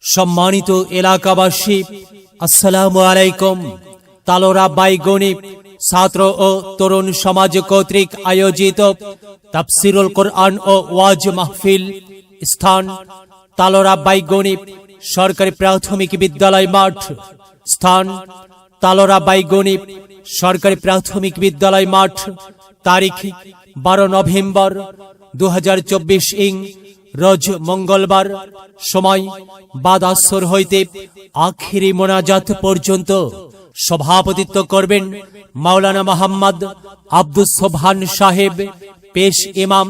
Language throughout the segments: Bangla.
সম্মানিত এলাকাবাসী, আসসালামু আলাইকুম। তালোড়া বাইগণী ছাত্র ও তরুণ সমাজ কর্তৃক আয়োজিত তাফসিরুল কোরআন ও ওয়াজ মাহফিল, স্থান তালোড়া বাইগণী সরকারি প্রাথমিক বিদ্যালয় মাঠ। স্থান তালোড়া বাইগণী সরকারি প্রাথমিক বিদ্যালয় মাঠ। তারিখ 12 নভেম্বর 2024 ইং রোজ মঙ্গলবার। সময় বাদ আসর হইতে আখিরি মোনাজাত পর্যন্ত। সভাপতিত্ব করবেন মাওলানা মোহাম্মদ আব্দুস সোবহান সাহেব, পেশ ইমাম,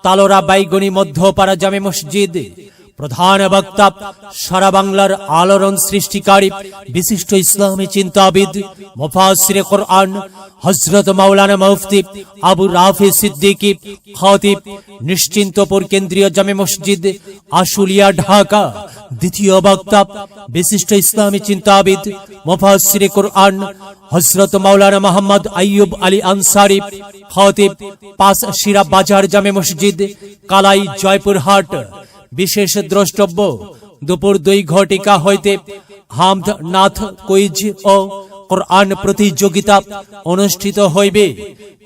তালোড়া বাইগণী মধ্যপাড়া জামে মসজিদ। প্রধান বক্তা সারা বাংলার আলোড়ন সৃষ্টিকারী বিশিষ্ট ইসলামী চিন্তাবিদ মুফাসসিরে কোরআন হযরত মাওলানা মুফতি আবু রাফি সিদ্দিকী, খতিব, নিশ্চিন্তপুর কেন্দ্রীয় জামে মসজিদ, আশুলিয়া, ঢাকা। দ্বিতীয় বক্তা বিশিষ্ট ইসলামী চিন্তাবিদ মুফাসসিরে কোরআন হযরত মাওলানা মোহাম্মদ আইয়ুব আলী আনসারী, খতিব, পাঁচ শিরা বাজার জামে মসজিদ, কালাই, জয়পুরহাট। বিশেষ দ্রষ্টব্য, দুপুর 2 ঘটিকা হইতে হামদ, নাথ, কুইজ ও কোরআন প্রতিযোগিতা অনুষ্ঠিত হইবে।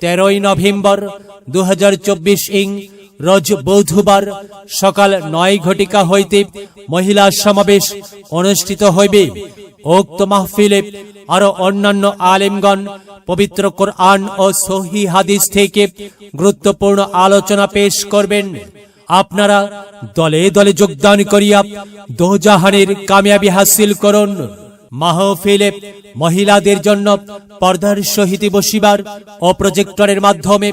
13 নভেম্বর 2024 ইং রোজ বুধবার সকাল 9 ঘটিকা হইতে মহিলা সমাবেশ অনুষ্ঠিত হইবে। উক্ত মাহফিলে আরো অন্যান্য আলেমগণ পবিত্র কোরআন ও সহিহ হাদিস থেকে গুরুত্বপূর্ণ আলোচনা পেশ করবেন। আপনারা দলে দলে যোগদান করিয়া দোজাহানের কামিয়াবি হাসিল করুন। মাহফিলে মহিলাদের জন্য পর্দার সহিত বসিবার ও প্রজেক্টরের মাধ্যমে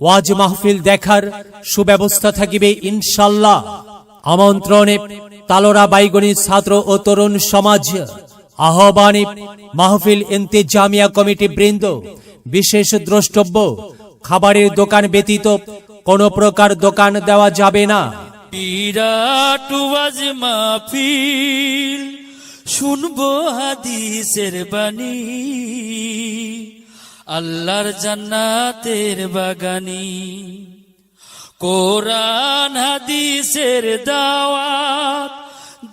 ওয়াজ মাহফিল দেখার সুব্যবস্থা থাকিবে ইনশাআল্লাহ। আমন্ত্রণে তালোড়া বাইগণী ছাত্র ও তরুণ সমাজ। আহ্বানে মাহফিল ইন্তেজামিয়া কমিটি বৃন্দ। বিশেষ দ্রষ্টব্য, খাবারের দোকান ব্যতীত কোন প্রকার দোকান দেওয়া যাবে না। বিরাট ওয়াজ মাহফিল, শুনবো হাদিসের বাণী, আল্লাহর জান্নাতের বাগানি। কোরআন হাদিসের দাওয়াত,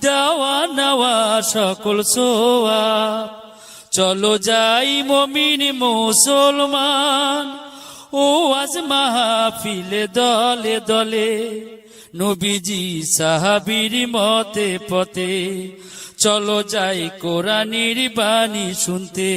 দেওয়া নেওয়া সকল সোয়াব। চলো যাই মুমিন মুসলমান, ও আজ মাহফিলে দলে দলে, নবীজি সাহাবীর মতে পথে। চলো যাই কোরআনের বাণী শুনতে।